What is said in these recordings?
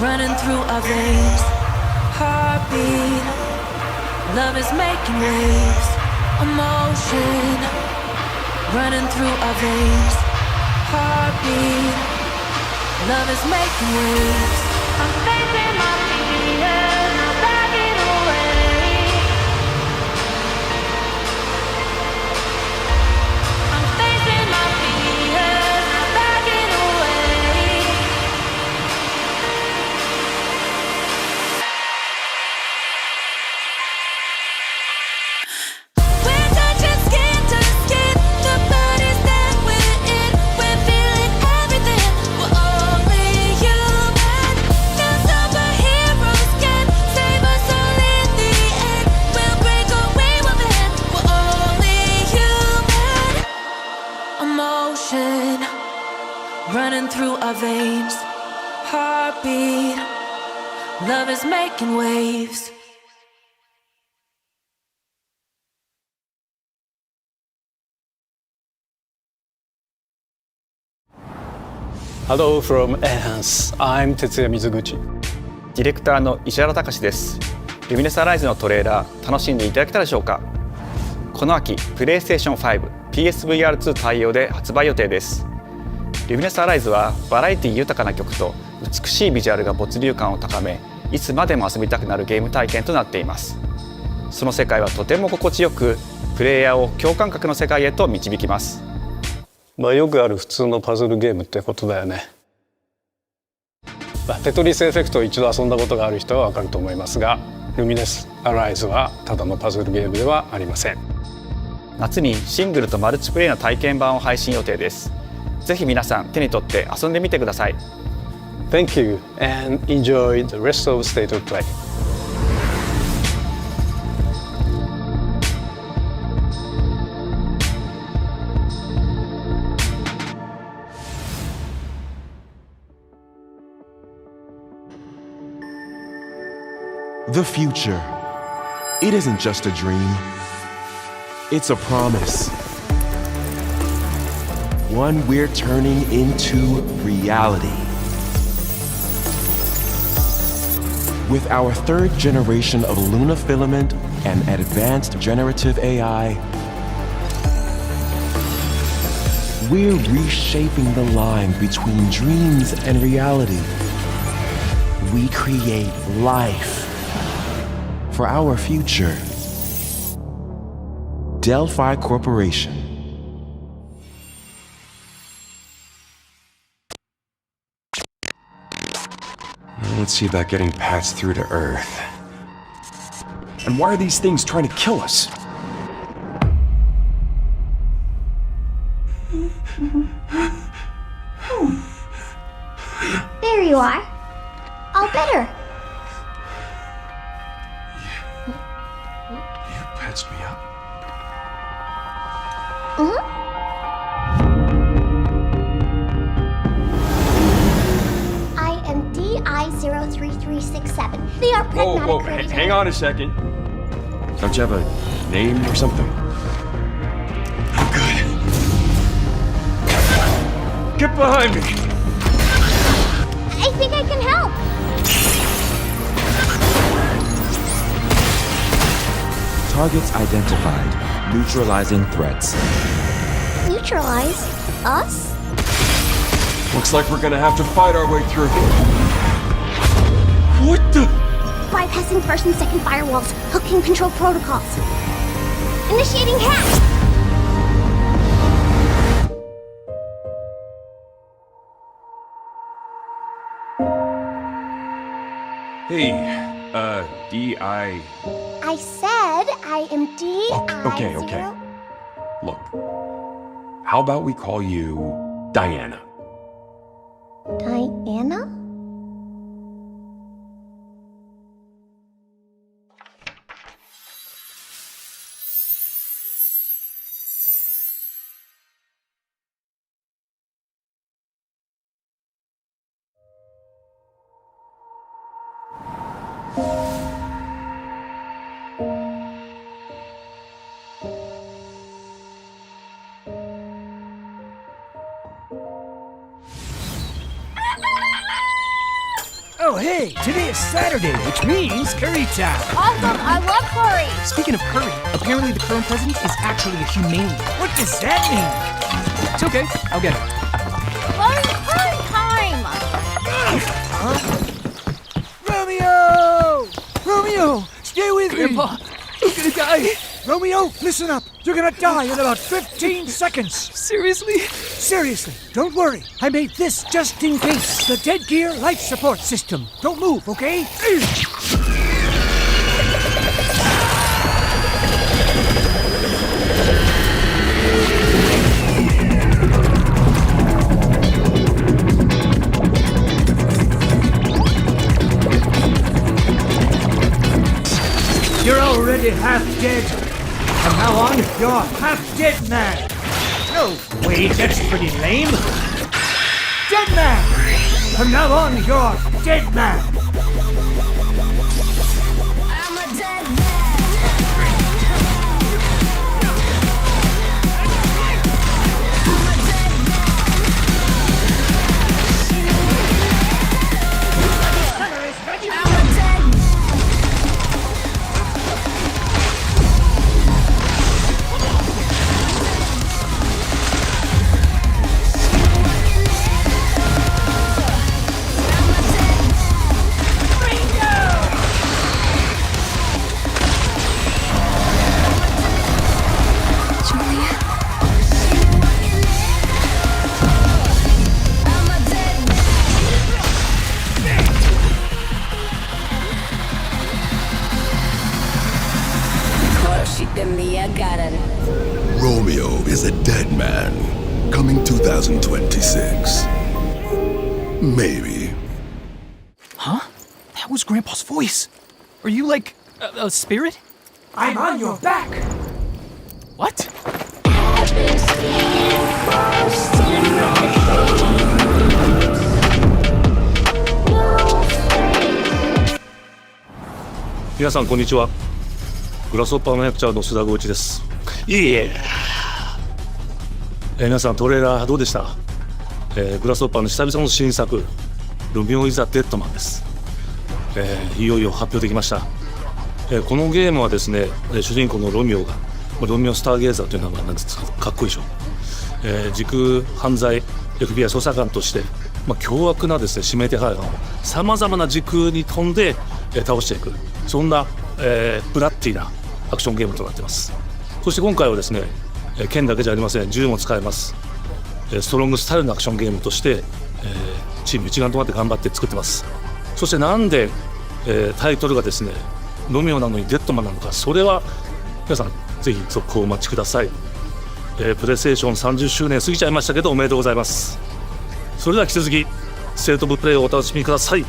Running through our veins, heartbeat. Love is making waves, emotion. Running through our veins, heartbeat. Love is making waves. I'm facing my fears, not backing away. I'm facing my fears, not backing away. We're touching skin to skin, the bodies that we're in. We're feeling everything, we're only human. No superheroes can save us all in the end. We'll break away with it, we're only human. Emotion running through our veins, heartbeat. Love is making waves. Hello from Enhance. I'm 哲也水口。ディレクターの石原隆です。ルミネスアライズのトレーラー楽しんでいただけたでしょうか。この秋、プレイステーション5、PSVR2 対応で発売予定です。ルミネスアライズはバラエティ豊かな曲と美しいビジュアルが没入感を高め、いつまでも遊びたくなるゲーム体験となっています。その世界はとても心地よく、プレイヤーを共感覚の世界へと導きます。よくある普通のパズルゲームってことだよね。テトリスエフェクトを一度遊んだことがある人はわかると思いますが、ルミネスアライズはただのパズルゲームではありません。夏にシングルとマルチプレイの体験版を配信予定です。ぜひ皆さん手に取って遊んでみてください。Thank you and enjoy the rest of State of Play. The future. It isn't just a dream. It's a promise. One we're turning into reality. With our third generation of Luna filament and advanced generative AI, we're reshaping the line between dreams and reality. We create life for our future. Delphi Corporation. Let's see about getting paths through to Earth. And why are these things trying to kill us? There you are. All better. You patched me up? I am DI03367. They are Pragmata. Whoa, hang on a second. Don't you have a name or something? I'm good. Get behind me! I think I can help. Targets identified. Neutralizing threats. Neutralize us? Looks like we're gonna have to fight our way through. What the? Bypassing first and second firewalls. Hooking control protocols. Initiating hack. Hey, D.I. I said I am D.I. Okay. Look, how about we call you Diana? Diana? Oh, hey, today is Saturday, which means curry time. Awesome, I love curry. Speaking of curry, apparently the current president is actually a humane. What does that mean? It's okay, I'll get it. Curry time. Romeo! Romeo, stay with me. Grandpa, I'm gonna die. Romeo, listen up. You're gonna die in about 15 seconds. Seriously? Seriously, don't worry. I made this just in case. The dead gear life support system. Don't move, okay? You're already half dead. From now on, you're half dead man. No, wait, that's pretty lame. Dead man! From now on, you're dead man. I'm a dead man. Romeo is a dead man. Coming 2026. Maybe. Huh? That was Grandpa's voice. Are you like a spirit? I'm on your back. What?皆さんこんにちは。グラスホッパーの役者の須田剛一です。皆さんトレーラーどうでした？グラスホッパーの久々の新作ルミオイザデッドマンです。いよいよ発表できました。このゲームはですね、主人公のロミオがロミオスターゲーザーという名前なんですがかっこいいでしょ。時空犯罪 FBI 捜査官として、凶悪なですね指名手配犯をさまざまな時空に飛んで、倒していく、そんな、ブラッディなアクションゲームとなっています。そして今回はですね、剣だけじゃありません、銃も使えます。ストロングスタイルのアクションゲームとして、チーム一丸となって頑張って作ってます。そしてなんで、タイトルがですねロミオなのにデッドマンなのか、それは皆さんぜひ続報をお待ちください。プレイステーション30周年過ぎちゃいましたけどおめでとうございます。それでは引き続きステートオブプレイをお楽しみください。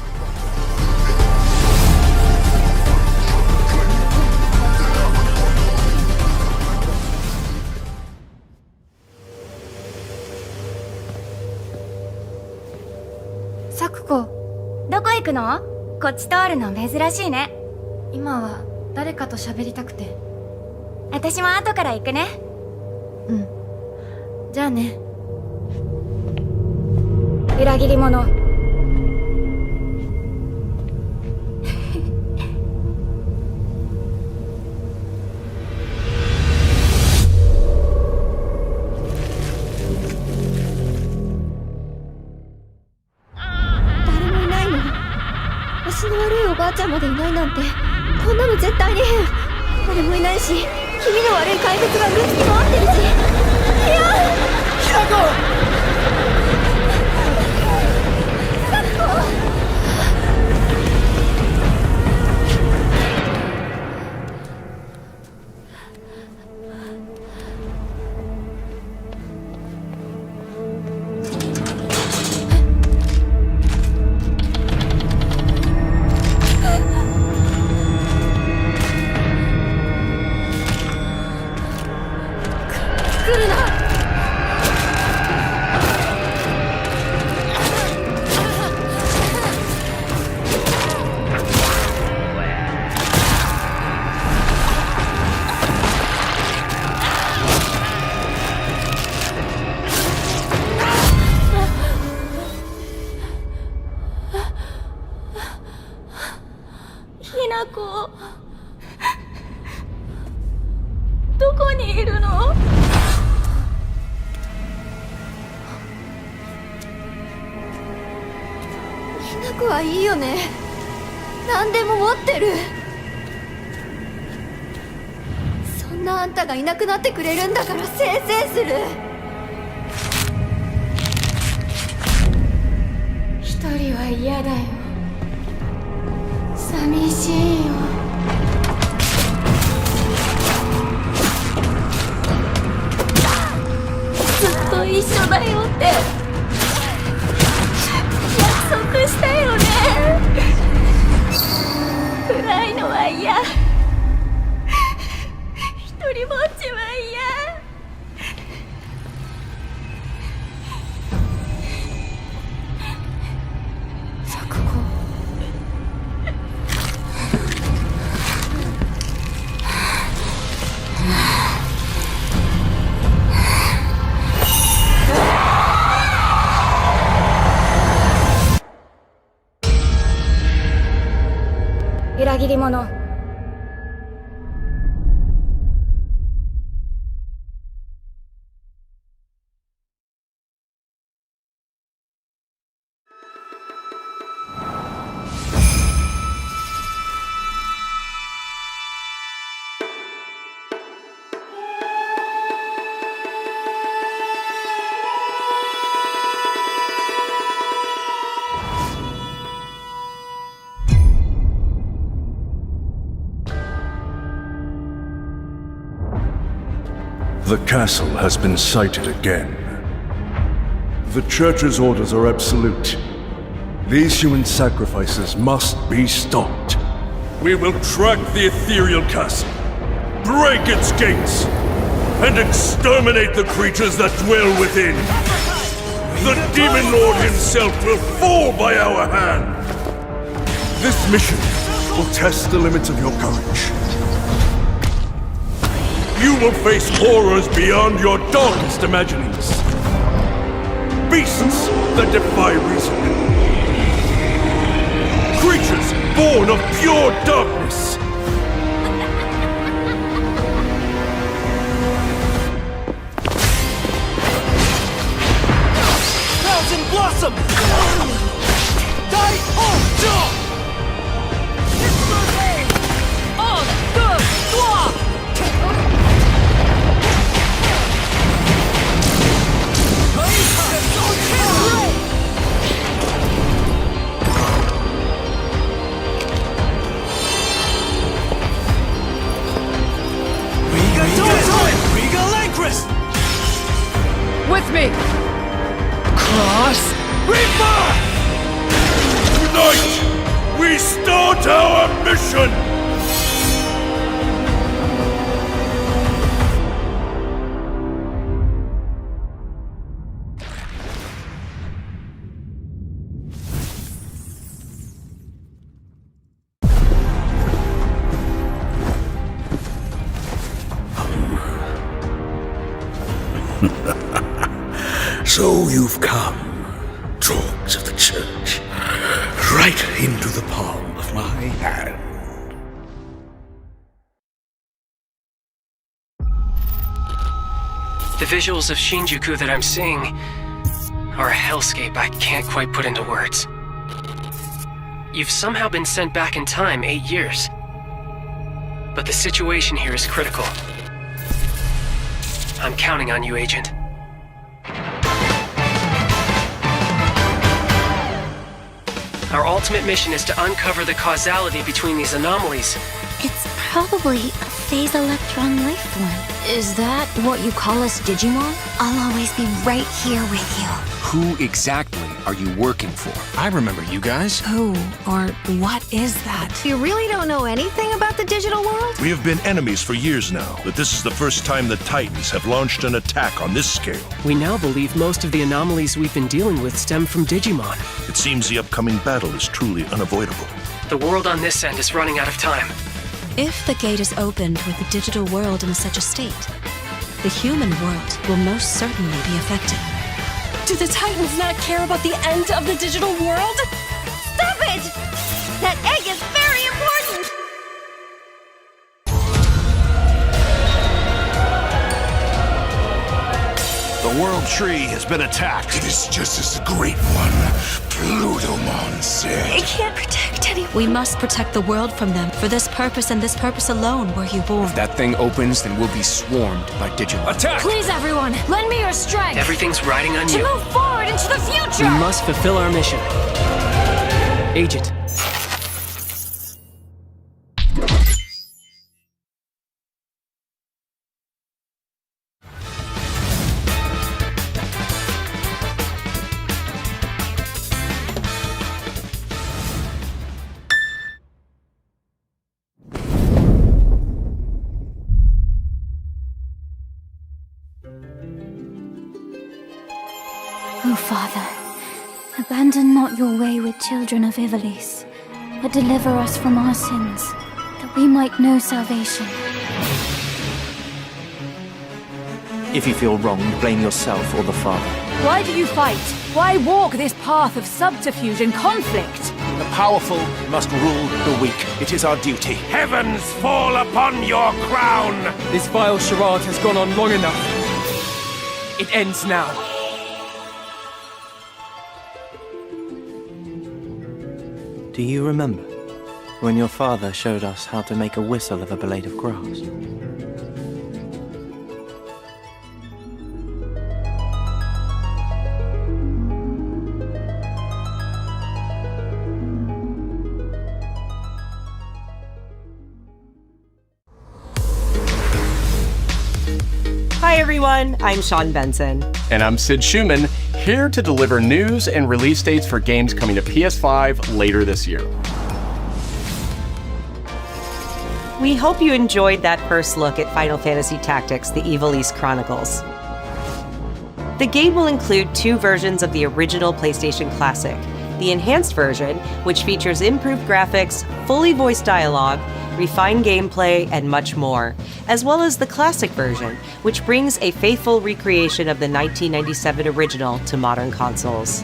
サクコ、どこ行くの？こっち通るの珍しいね。今は誰かと喋りたくて。私も後から行くね。うん。じゃあね。裏切り者。足の悪いおばあちゃんまでいないなんて、こんなの絶対に変。誰もいないし、気味の悪い怪物がうろつき回ってるし。いやヒラコ！サクコ！こにいるの？ひな子はいいよね。何でも持ってる。そんなあんたがいなくなってくれるんだからせいせいする。一人は嫌だよ。寂しいよ。ずっと一緒だよって約束したよね。暗いのは嫌。一人ぼっちは嫌。裏切り者。The castle has been sighted again. The Church's orders are absolute. These human sacrifices must be stopped. We will track the ethereal castle, break its gates, and exterminate the creatures that dwell within. The Demon Lord himself will fall by our hand. This mission will test the limits of your courage. You will face horrors beyond your darkest imaginings. Beasts that defy reason. Creatures born of pure darkness. Thousand Blossom! Die! Oh, With me! Cross Reaper! Tonight, we start our mission! So you've come, dogs of the Church, right into the palm of my hand. The visuals of Shinjuku that I'm seeing are a hellscape I can't quite put into words. You've somehow been sent back in time 8 years. But the situation here is critical. I'm counting on you, Agent. Our ultimate mission is to uncover the causality between these anomalies. It's probably a phase electron life form. Is that what you call us Digimon? I'll always be right here with you. Who exactly are you working for? I remember you guys. Who or what is that? You really don't know anything about the digital world? We have been enemies for years now, but this is the first time the Titans have launched an attack on this scale. We now believe most of the anomalies we've been dealing with stem from Digimon. It seems the upcoming battle is truly unavoidable. The world on this end is running out of time. If the gate is opened with the digital world in such a state, the human world will most certainly be affected. Do the Titans not care about the end of the digital world? Stop it! That egg is very important! The World Tree has been attacked. It is just as the Great One, Plutomon said. It can't protect anyone. We must protect the world from them. For this purpose and this purpose alone were you born. If that thing opens, then we'll be swarmed by Digimon. Attack! Please, everyone, lend me your strength. Everything's riding on to you. move forward into the future. We must fulfill our mission. Agent. O Father, abandon not your wayward children of Ivalice, but deliver us from our sins, that we might know salvation. If you feel wrong, blame yourself or the Father. Why do you fight? Why walk this path of subterfuge and conflict? The powerful must rule the weak. It is our duty. Heavens fall upon your crown! This vile charade has gone on long enough. It ends now. Do you remember when your father showed us how to make a whistle of a blade of grass? Hi everyone, I'm Sean Benson. And I'm Sid Schumann, here to deliver news and release dates for games coming to PS5 later this year. We hope you enjoyed that first look at Final Fantasy Tactics: The Ivalice Chronicles. The game will include 2 versions of the original PlayStation Classic. The enhanced version, which features improved graphics, fully voiced dialogue, refined gameplay, and much more, as well as the classic version, which brings a faithful recreation of the 1997 original to modern consoles.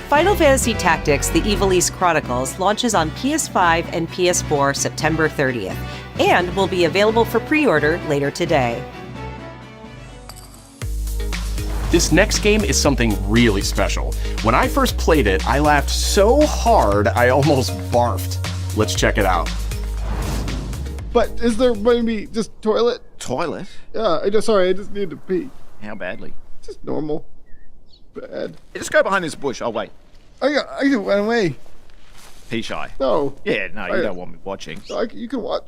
Final Fantasy Tactics: The Ivalice Chronicles launches on PS5 and PS4 September 30th, and will be available for pre-order later today. This next game is something really special. When I first played it, I laughed so hard I almost barfed. Let's check it out. But is there maybe just toilet? Toilet? Yeah, I just need to pee. How badly? Just normal. Bad. Just go behind this bush, I'll wait. I can run away. Pee shy? No. Yeah, no, you don't want me watching. You can watch.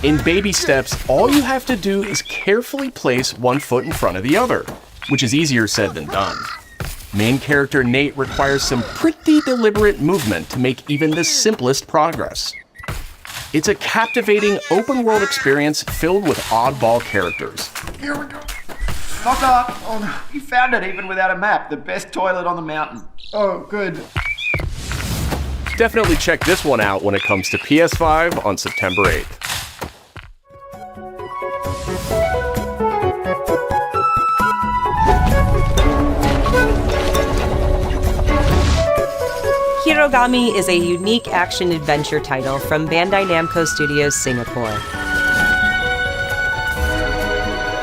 In baby steps, all you have to do is carefully place one foot in front of the other, which is easier said than done. Main character Nate requires some pretty deliberate movement to make even the simplest progress. It's a captivating open-world experience filled with oddball characters. Here we go. Knock up. Oh no, you found it even without a map. The best toilet on the mountain. Oh, good. Definitely check this one out when it comes to PS5 on September 8th. Hirogami is a unique action-adventure title from Bandai Namco Studios Singapore.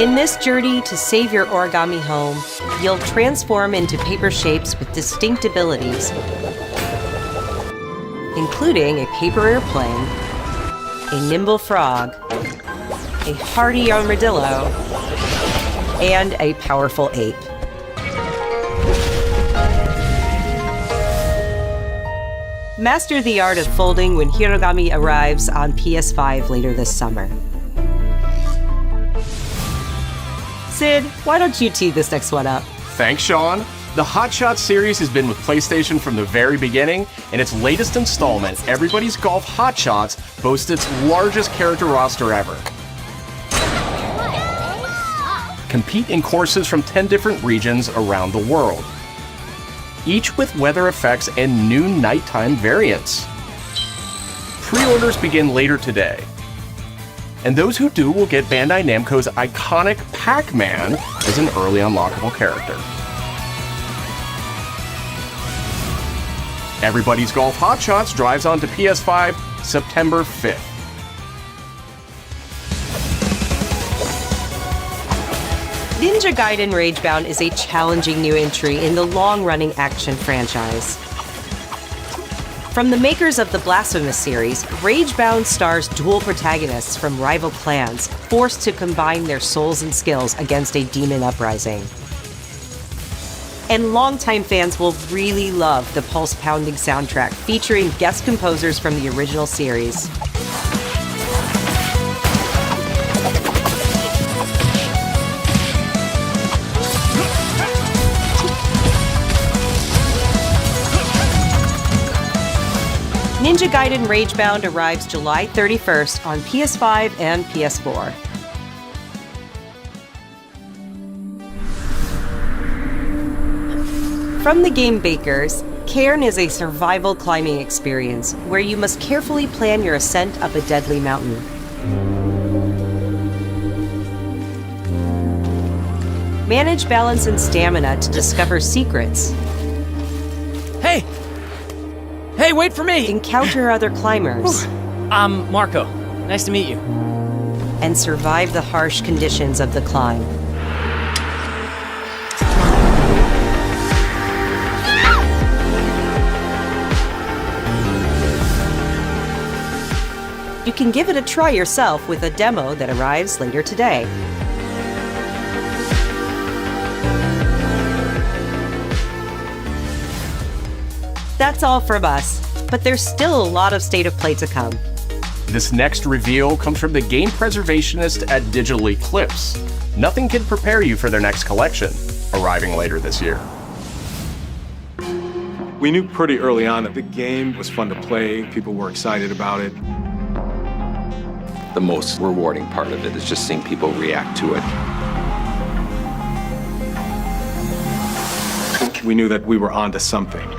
In this journey to save your origami home, you'll transform into paper shapes with distinct abilities, including a paper airplane, a nimble frog, a hardy armadillo, and a powerful ape. Master the art of folding when Hirogami arrives on PS5 later this summer. Sid, why don't you tee this next one up? Thanks, Sean. The Hot Shots series has been with PlayStation from the very beginning, and its latest installment, Everybody's Golf Hot Shots, boasts its largest character roster ever. Compete in courses from 10 different regions around the world, each with weather effects and new nighttime variants. Pre-orders begin later today, and those who do will get Bandai Namco's iconic Pac-Man as an early unlockable character. Everybody's Golf Hot Shots drives onto PS5 September 5th. Ninja Gaiden Ragebound is a challenging new entry in the long-running action franchise. From the makers of the Blasphemous series, Ragebound stars dual protagonists from rival clans, forced to combine their souls and skills against a demon uprising. And longtime fans will really love the pulse-pounding soundtrack featuring guest composers from the original series. Ninja Gaiden Ragebound arrives July 31st on PS5 and PS4. From the game makers, Cairn is a survival climbing experience where you must carefully plan your ascent up a deadly mountain. Manage balance and stamina to discover secrets. Hey! Hey, wait for me! Encounter other climbers. I'm Marco. Nice to meet you. And survive the harsh conditions of the climb. You can give it a try yourself with a demo that arrives later today. That's all from us, but there's still a lot of State of Play to come. This next reveal comes from the game preservationist at Digital Eclipse. Nothing can prepare you for their next collection, arriving later this year. We knew pretty early on that the game was fun to play, people were excited about it. The most rewarding part of it is just seeing people react to it. We knew that we were onto something.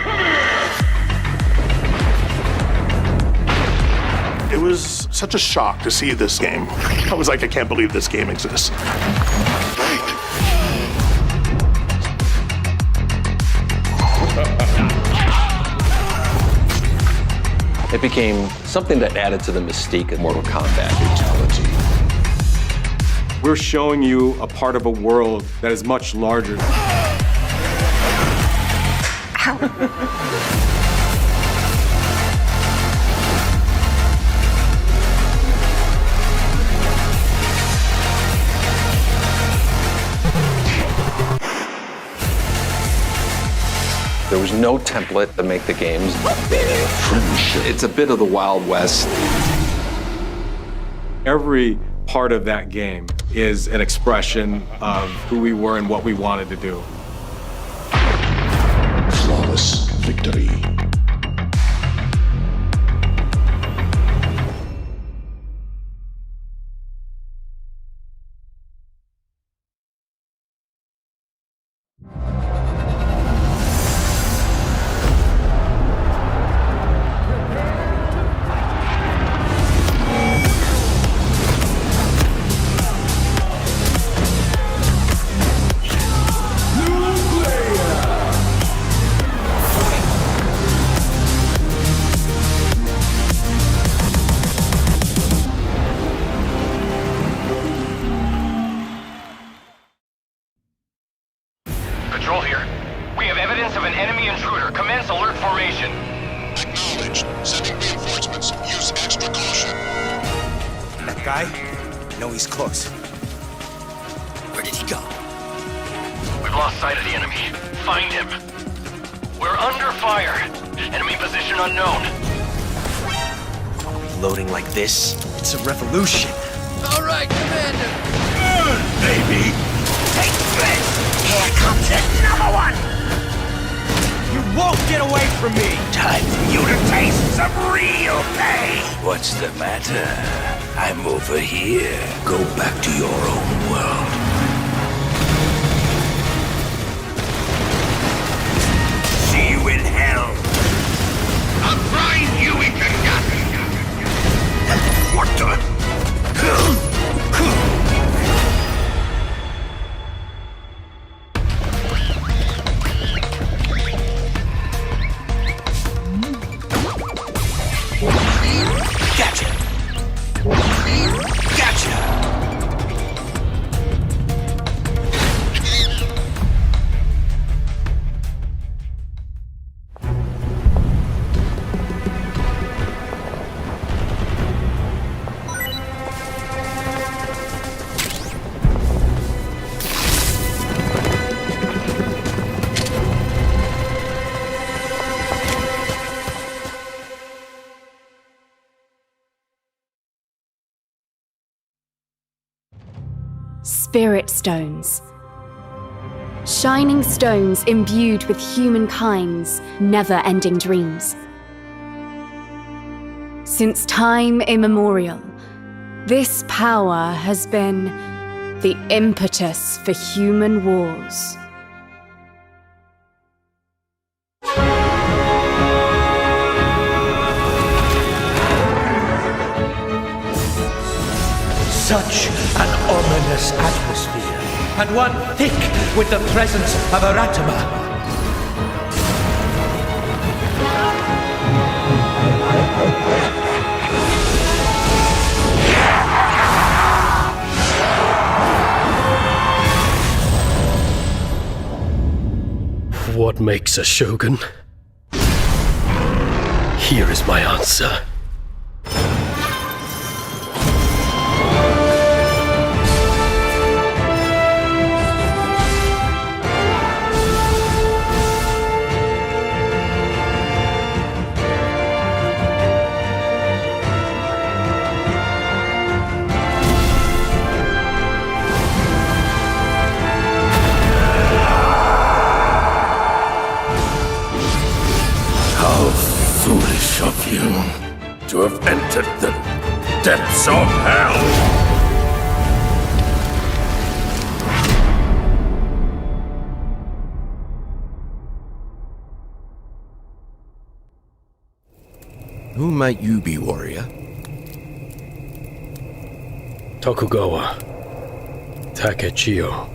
It was such a shock to see this game. I was like, I can't believe this game exists. It became something that added to the mystique of Mortal Kombat fatality. We're showing you a part of a world that is much larger. There was no template to make the games. It's a bit of the Wild West. Every part of that game is an expression of who we were and what we wanted to do. Flawless victory. Control here. We have evidence of an enemy intruder. Commence alert formation. Acknowledged. Sending reinforcements. Use extra caution. That guy? I know he's close. Where did he go? We've lost sight of the enemy. Find him. We're under fire. Enemy position unknown. Loading like this? It's a revolution. All right, Commander. Baby! Take this! Here comes another one! You won't get away from me! Time for you to taste some real pain! What's the matter? I'm over here. Go back to your own world. See you in hell! I'll grind you into nothing! What the? Spirit stones. Shining stones imbued with humankind's never-ending dreams. Since time immemorial, this power has been the impetus for human wars. Such an ominous atmosphere, and one thick with the presence of Eratama. What makes a shogun? Here is my answer. Foolish of you to have entered the depths of hell! Who might you be, warrior? Tokugawa Takechio.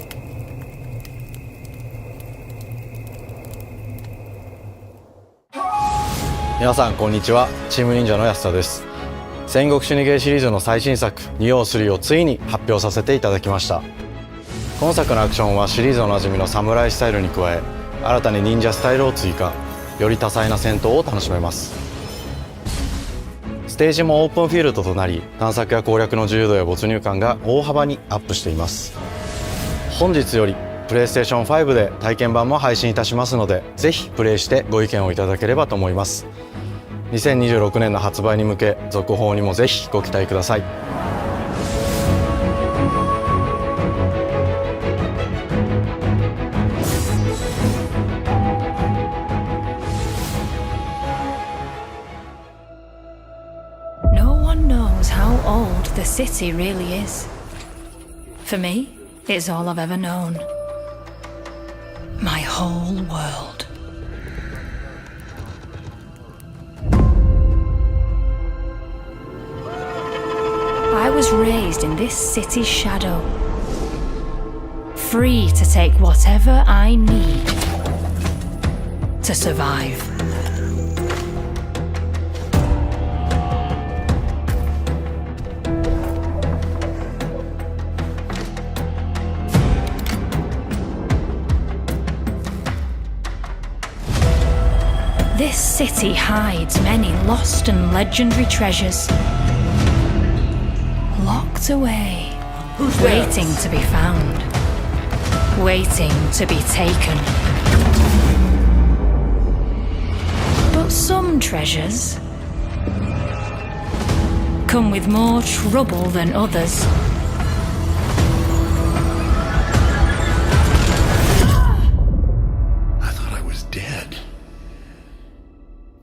皆さんこんにちは、チーム忍者の安田です。戦国死にゲーシリーズの最新作「ニオー3」をついに発表させていただきました。今作のアクションはシリーズおなじみの侍スタイルに加え、新たに忍者スタイルを追加、より多彩な戦闘を楽しめます。ステージもオープンフィールドとなり、探索や攻略の自由度や没入感が大幅にアップしています。本日よりプレイステーション5で体験版も配信いたしますので、ぜひプレイしてご意見をいただければと思います。2026年の発売に向け、続報にもぜひご期待ください。No one knows how old the city really is. For me, it's all I've ever known. My whole world. I was raised in this city's shadow, free to take whatever I need to survive. This city hides many lost and legendary treasures. Locked away, waiting to be found, waiting to be taken. But some treasures come with more trouble than others. I thought I was dead.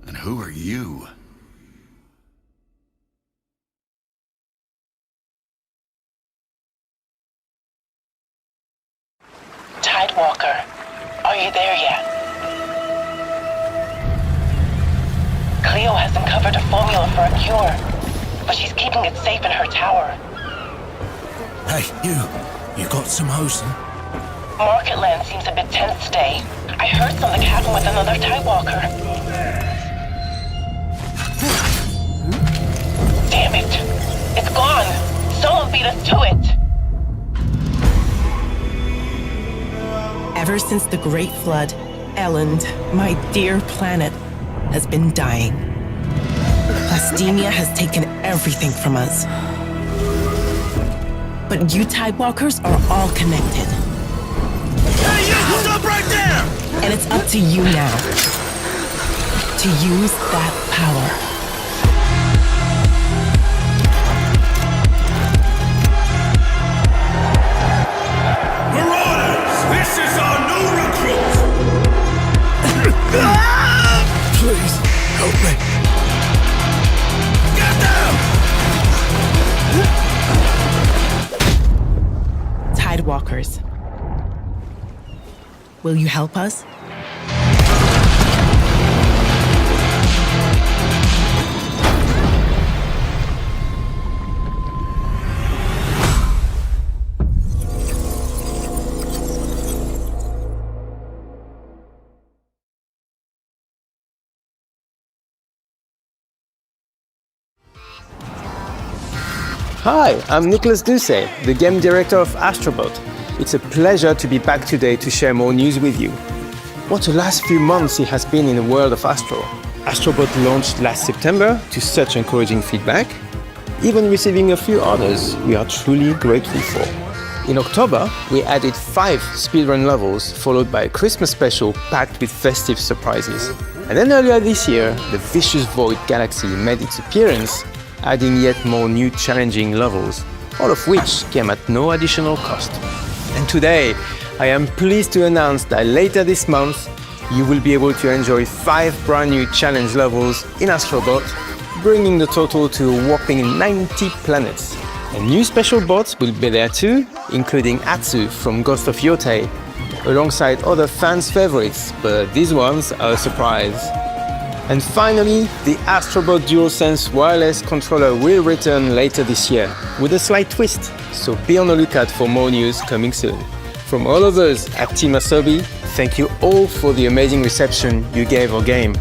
And who are you? Tidewalker, are you there yet? Cleo has uncovered a formula for a cure, but she's keeping it safe in her tower. Hey, you got some hosing? Marketland seems a bit tense today. I heard something happen with another Tidewalker. Damn it! It's gone! Someone beat us to it! Ever since the Great Flood, Elend, my dear planet, has been dying. Plastemia has taken everything from us. But you Tidewalkers are all connected. Hey, you! Stop right there! And it's up to you now to use that power. Help me. Get down! Tidewalkers. Will you help us? Hi, I'm Nicholas Doucet, the game director of Astrobot. It's a pleasure to be back today to share more news with you. What the last few months it has been in the world of Astro. Astrobot launched last September to such encouraging feedback, even receiving a few honors we are truly grateful for. In October, we added 5 speedrun levels, followed by a Christmas special packed with festive surprises. And then earlier this year, the Vicious Void Galaxy made its appearance, adding yet more new challenging levels, all of which came at no additional cost. And today, I am pleased to announce that later this month, you will be able to enjoy 5 brand new challenge levels in Astrobot, bringing the total to a whopping 90 planets. And new special bots will be there too, including Atsu from Ghost of Yotei, alongside other fans' favorites, but these ones are a surprise. And finally, the Astrobot DualSense wireless controller will return later this year, with a slight twist, so be on the lookout for more news coming soon. From all of us at Team Asobi, thank you all for the amazing reception you gave our game,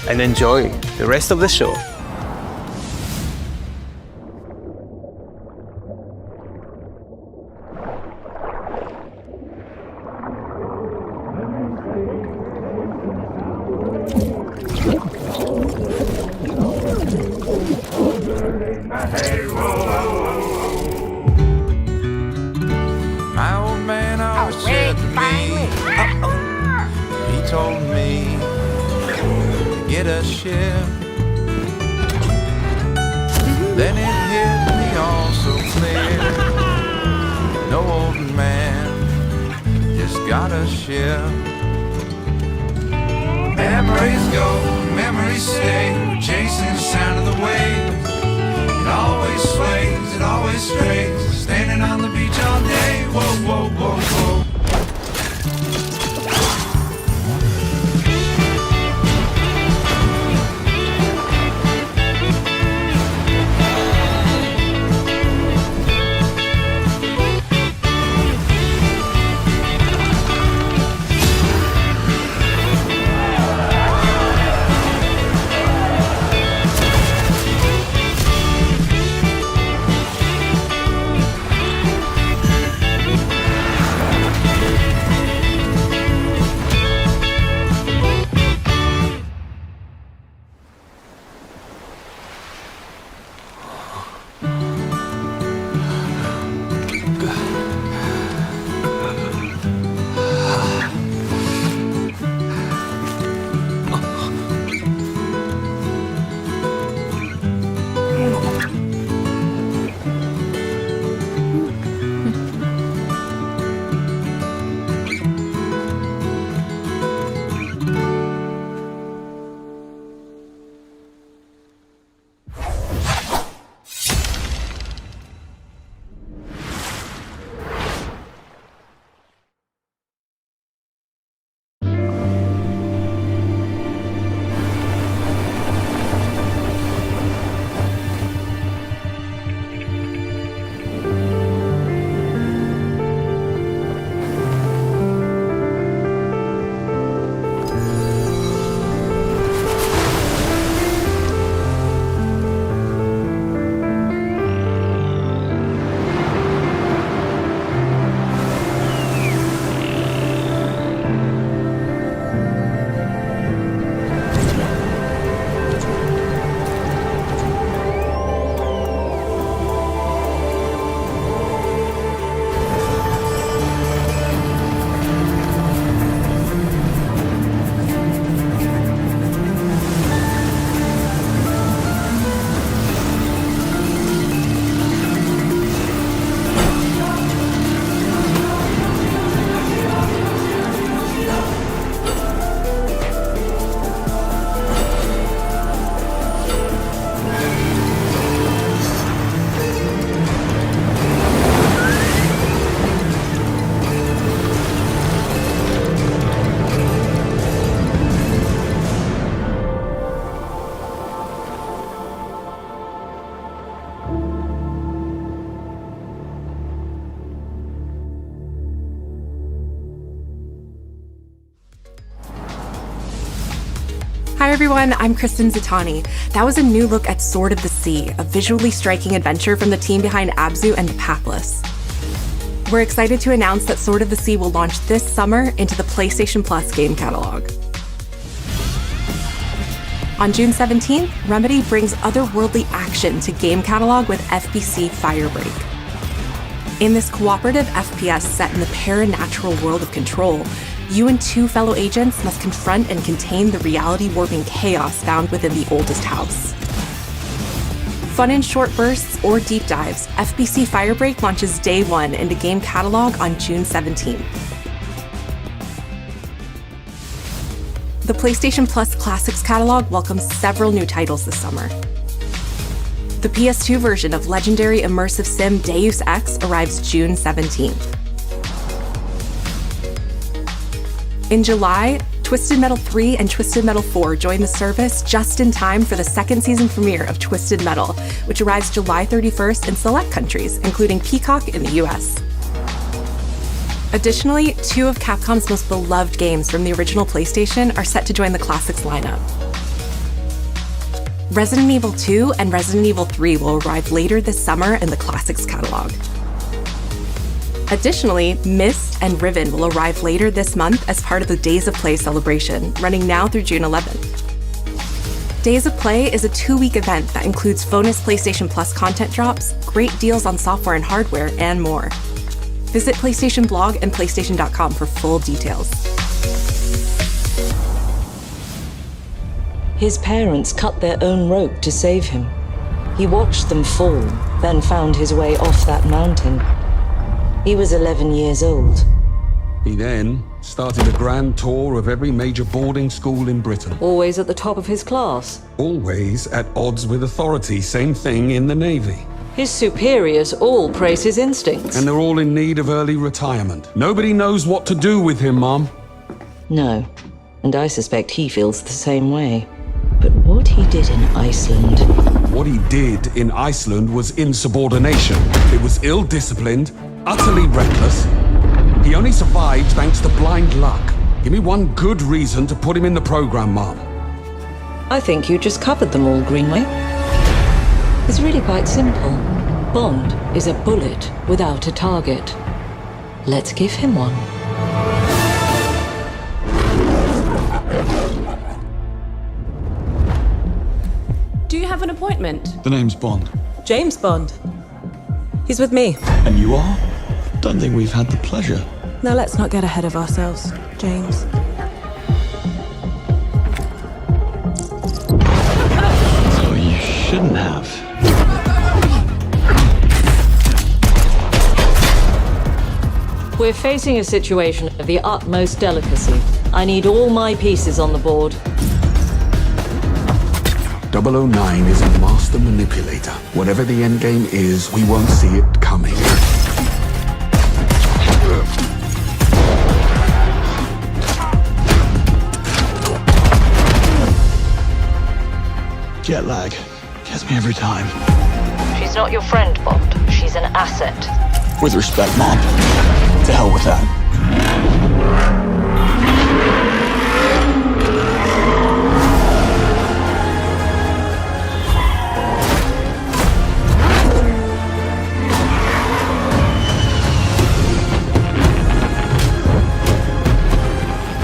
and enjoy the rest of the show. My old man always said to me, he told me to get a ship. Then it hit me all so clear. No old man just got a ship. Memories go, memories stay, chasing the sound of the waves. It always sways, it always strays, standing on the beach all day. Whoa, whoa, whoa, whoa. Hi everyone, I'm Kristen Zatani. That was a new look at Sword of the Sea, a visually striking adventure from the team behind Abzu and The Pathless. We're excited to announce that Sword of the Sea will launch this summer into the PlayStation Plus game catalog. On June 17th, Remedy brings otherworldly action to game catalog with FBC Firebreak. In this cooperative FPS set in the paranatural world of Control, you and two fellow agents must confront and contain the reality-warping chaos found within the oldest house. Fun in short bursts or deep dives, FBC Firebreak launches day one into game catalog on June 17th. The PlayStation Plus Classics catalog welcomes several new titles this summer. The PS2 version of legendary immersive sim Deus Ex arrives June 17th. In July, Twisted Metal 3 and Twisted Metal 4 join the service just in time for the second season premiere of Twisted Metal, which arrives July 31st in select countries, including Peacock in the US. Additionally, two of Capcom's most beloved games from the original PlayStation are set to join the Classics lineup. Resident Evil 2 and Resident Evil 3 will arrive later this summer in the Classics catalog. Additionally, Myst and Riven will arrive later this month as part of the Days of Play celebration, running now through June 11th. Days of Play is a 2-week event that includes bonus PlayStation Plus content drops, great deals on software and hardware, and more. Visit PlayStation Blog and PlayStation.com for full details. His parents cut their own rope to save him. He watched them fall, then found his way off that mountain. He was 11 years old. He then started a grand tour of every major boarding school in Britain. Always at the top of his class. Always at odds with authority, same thing in the Navy. His superiors all praise his instincts. And they're all in need of early retirement. Nobody knows what to do with him, Mom. No, and I suspect he feels the same way. But what he did in Iceland... What he did in Iceland was insubordination. It was ill-disciplined, utterly reckless. He only survived thanks to blind luck. Give me one good reason to put him in the program, Mom. I think you just covered them all, Greenway. It's really quite simple. Bond is a bullet without a target. Let's give him one. Do you have an appointment? The name's Bond. James Bond. He's with me. And you are? Don't think we've had the pleasure. Now let's not get ahead of ourselves, James. So you shouldn't have. We're facing a situation of the utmost delicacy. I need all my pieces on the board. 009 is a master manipulator. Whatever the endgame is, we won't see it coming. Jet lag gets me every time. She's not your friend, Bond. She's an asset. With respect, Mom. To hell with that.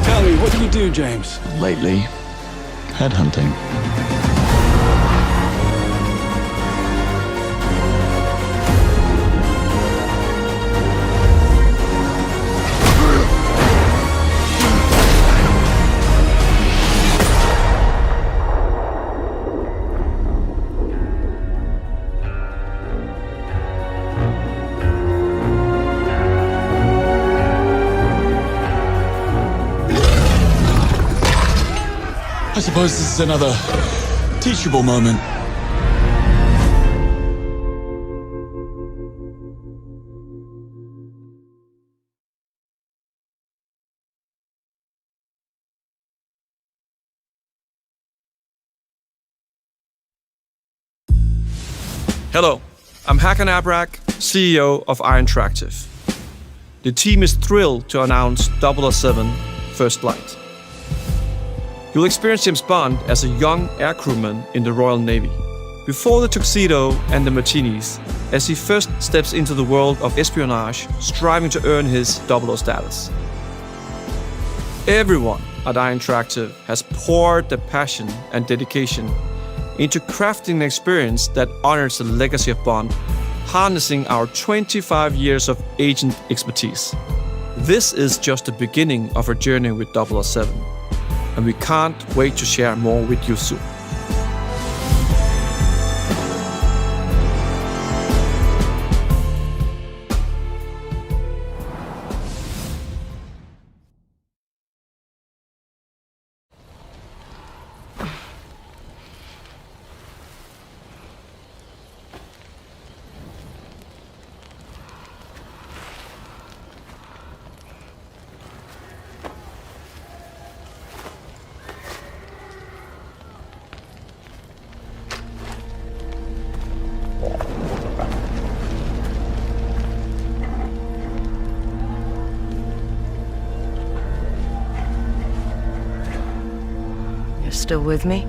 Tell me, what do you do, James? Lately, headhunting. I suppose this is another teachable moment. Hello, I'm Hakan Abrak, CEO of Iron Interactive. The team is thrilled to announce 007 First Light. You'll experience James Bond as a young air crewman in the Royal Navy. Before the tuxedo and the martinis, as he first steps into the world of espionage, striving to earn his 00 status. Everyone at Ion Interactive has poured their passion and dedication into crafting an experience that honors the legacy of Bond, harnessing our 25 years of agent expertise. This is just the beginning of our journey with 007, and we can't wait to share more with you soon. You're still with me?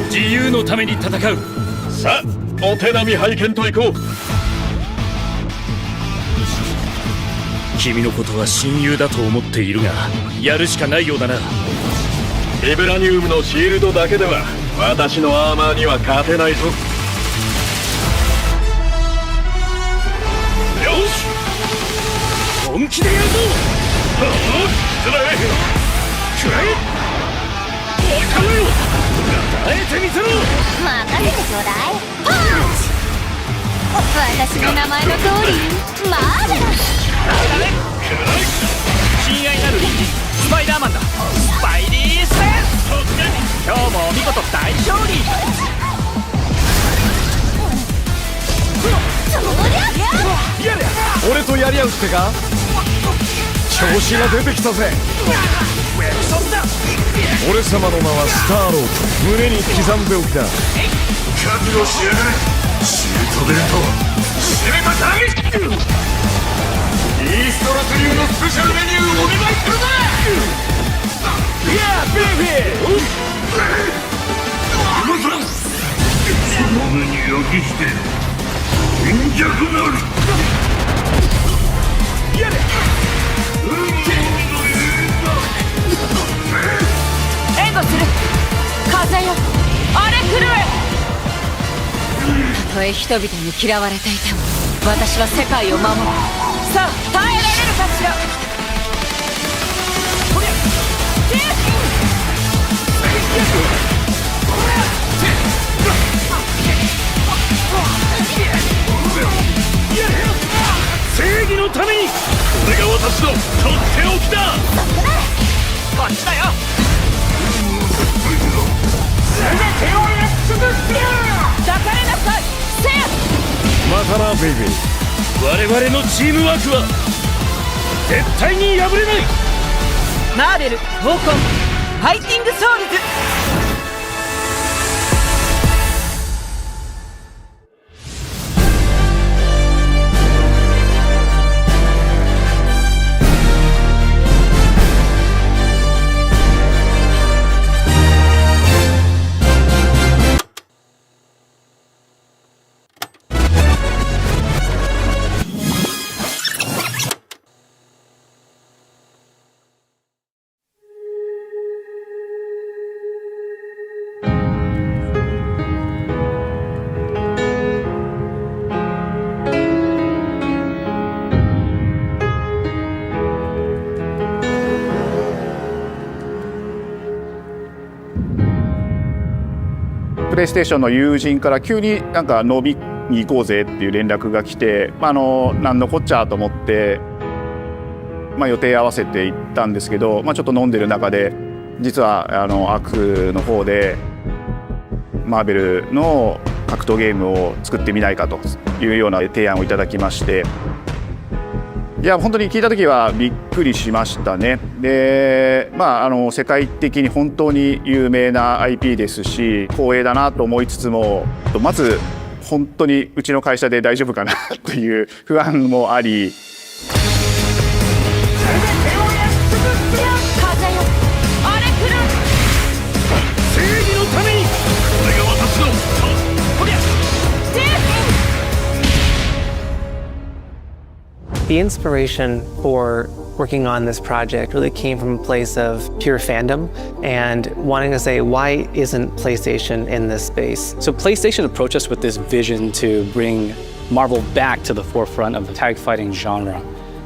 自由のために戦う。さあ、お手並み拝見と行こう。君のことは親友だと思っているが、やるしかないようだな。ビブラニウムのシールドだけでは私のアーマーには勝てないぞ。よし、本気でやるぞ。つらい。くらえ。おかめよ。耐えてみせろ。任せてちょうだい。パンチ。私の名前の通りマーベラス。親愛なる隣人スパイダーマンだ。スパイリーセンス。今日もお見事大勝利。俺とやり合うってか。調子が出てきたぜ。俺様の名はスターロード。胸に刻んでおきだ。覚悟しやがれ。シュートベルト締めたターゲット。イーストラス流のスペシャルメニューお願いするぜ。いやベイビー。その目に焼き付け貧弱なる。やれ。援護する。風よ荒れ狂え。たとえ人々に嫌われていても私は世界を守る。さあ耐えられるかしら。正義のために。これが私のとっておきだ。こっちだよ。全てをやっつぶすよ。抱かれなさい。せや。またなベイビー。我々のチームワークは絶対に破れない。マーベル闘魂ファイティングソウルズ。プレイステーションの友人から急になんか飲みに行こうぜっていう連絡が来て、なんのこっちゃと思って、予定合わせて行ったんですけど、ちょっと飲んでる中で実はアークの方でマーベルの格闘ゲームを作ってみないかというような提案をいただきまして、いや本当に聞いた時はびっくりしましたね。で、世界的に本当に有名な IP ですし光栄だなと思いつつも、まず本当にうちの会社で大丈夫かなという不安もあり。The inspiration for working on this project really came from a place of pure fandom and wanting to say, why isn't PlayStation in this space? So PlayStation approached us with this vision to bring Marvel back to the forefront of the tag fighting genre.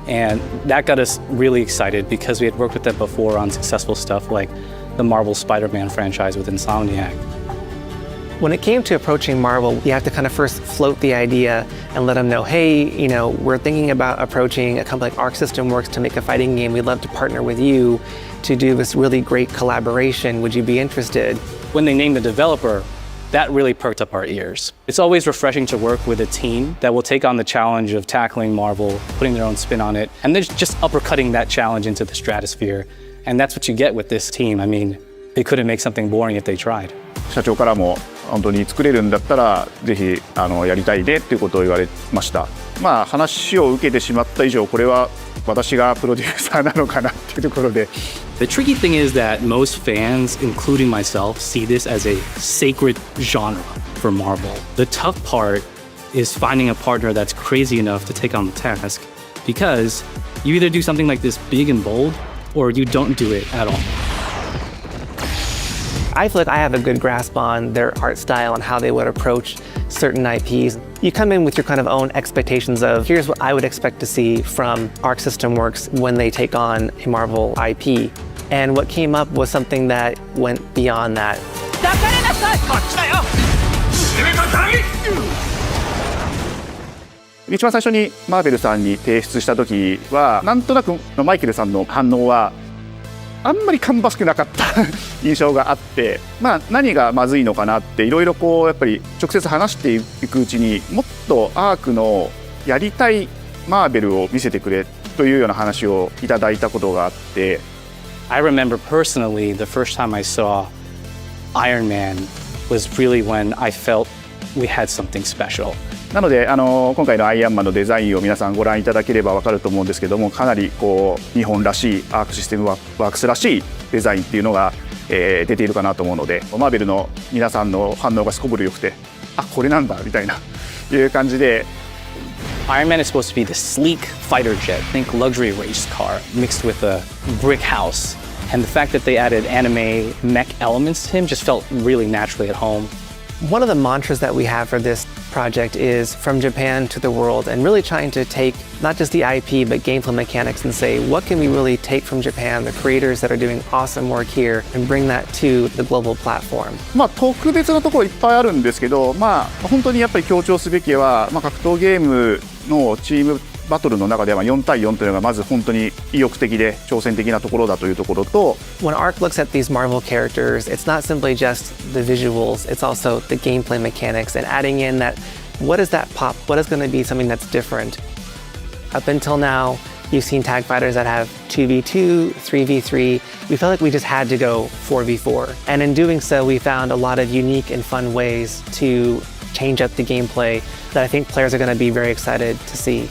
And that got us really excited because we had worked with them before on successful stuff like the Marvel Spider-Man franchise with Insomniac. When it came to approaching Marvel, you have to kind of first float the idea and let them know, hey, we're thinking about approaching a company like Arc System Works to make a fighting game. We'd love to partner with you to do this really great collaboration. Would you be interested? When they named the developer, that really perked up our ears. It's always refreshing to work with a team that will take on the challenge of tackling Marvel, putting their own spin on it, and then just uppercutting that challenge into the stratosphere. And that's what you get with this team. I mean, they couldn't make something boring if they tried. 社長からも本当に作れるんだったらぜひやりたいねっていうことを言われました。話を受けてしまった以上これは私がプロデューサーなのかなっていうところで。The tricky thing is that most fans, including myself, see this as a sacred genre for Marvel. The tough part is finding a partner that's crazy enough to take on the task, because you either do something like this big and bold or you don't do it at all. I feel like I have a good grasp on their art style and how they would approach certain IPs. You come in with your kind of own expectations of, here's what I would expect to see from Arc System Works when they take on a Marvel IP. And what came up was something that went beyond that. 一番最初にマーベルさんに提出した時はなんとなくマイケルさんの反応はあんまり芳しくなかった印象があって、何がまずいのかなっていろいろやっぱり直接話していくうちにもっとアークのやりたいマーベルを見せてくれというような話をいただいたことがあって。I remember personally the first time I saw Iron Man was really when I felt we had something special. なので今回のアイアンマンのデザインを皆さんご覧いただければ分かると思うんですけども、かなり日本らしいアークシステムワークスらしいデザインっていうのが、出ているかなと思うので、マーベルの皆さんの反応がすこぶる良くて、これなんだみたいないう感じで。Iron Man is supposed to be the sleek fighter jet, think luxury race car mixed with a brick house. And the fact that they added anime mech elements to him just felt really naturally at home. One of the mantras that we have for this project is from Japan to the world, and really trying to take not just the IP but gameplay mechanics and say, what can we really take from Japan, the creators that are doing awesome work here, and bring that to the global platform. 特別なところいっぱいあるんですけど、本当にやっぱり強調すべきは、格闘ゲームのチームバトルの中では4対4というのがまず本当に意欲的で挑戦的なところだというところと、 When Arc looks at these Marvel characters, it's not simply just the visuals, it's also the gameplay mechanics and adding in that, what is that pop? What is going to be something that's different? Up until now, you've seen tag fighters that have 2v2, 3v3. We felt like we just had to go 4v4. And in doing so, we found a lot of unique and fun ways to change up the gameplay that I think players are going to be very excited to see.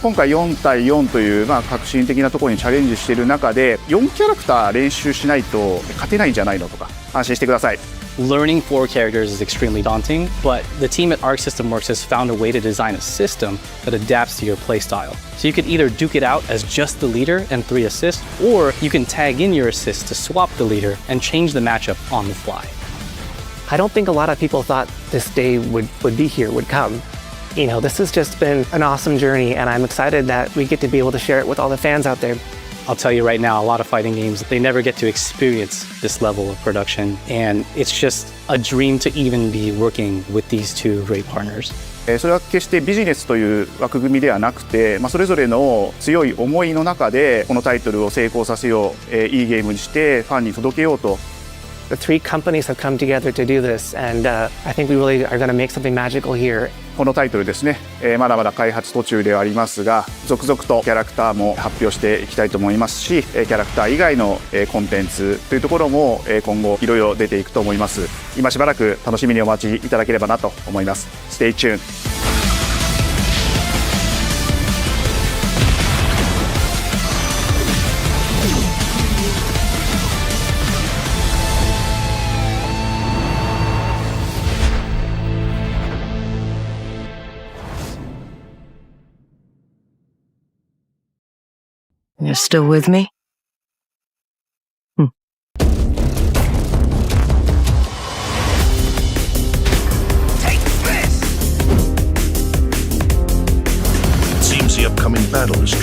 今回4対4という革新的なところにチャレンジしている中で4キャラクター練習しないと勝てないんじゃないのとか安心してください。Learning 4 characters is extremely daunting, but the team at Arc System Works has found a way to design a system that adapts to your playstyle. So you can either duke it out as just the leader and 3 assists, or you can tag in your assists to swap the leader and change the matchup on the fly. I don't think a lot of people thought this day would be here, would come. This has just been an awesome journey, and I'm excited that we get to be able to share it with all the fans out there. I'll tell you right now, a lot of fighting games, they never get to experience this level of production. And it's just a dream to even be working with these two great partners. それは決してビジネスという枠組みではなくて、それぞれの強い思いの中でこのタイトルを成功させよう、いいゲームにしてファンに届けようと。The three companies have come together to do this, and I think we really are going to make something magical here. このタイトルですね、まだまだ開発途中ではありますが、続々とキャラクターも発表していきたいと思いますし、キャラクター以外のコンテンツというところも今後いろいろ出ていくと思います。今しばらく楽しみにお待ちいただければなと思います。Stay tuned. You're still with me? It seems the upcoming battle is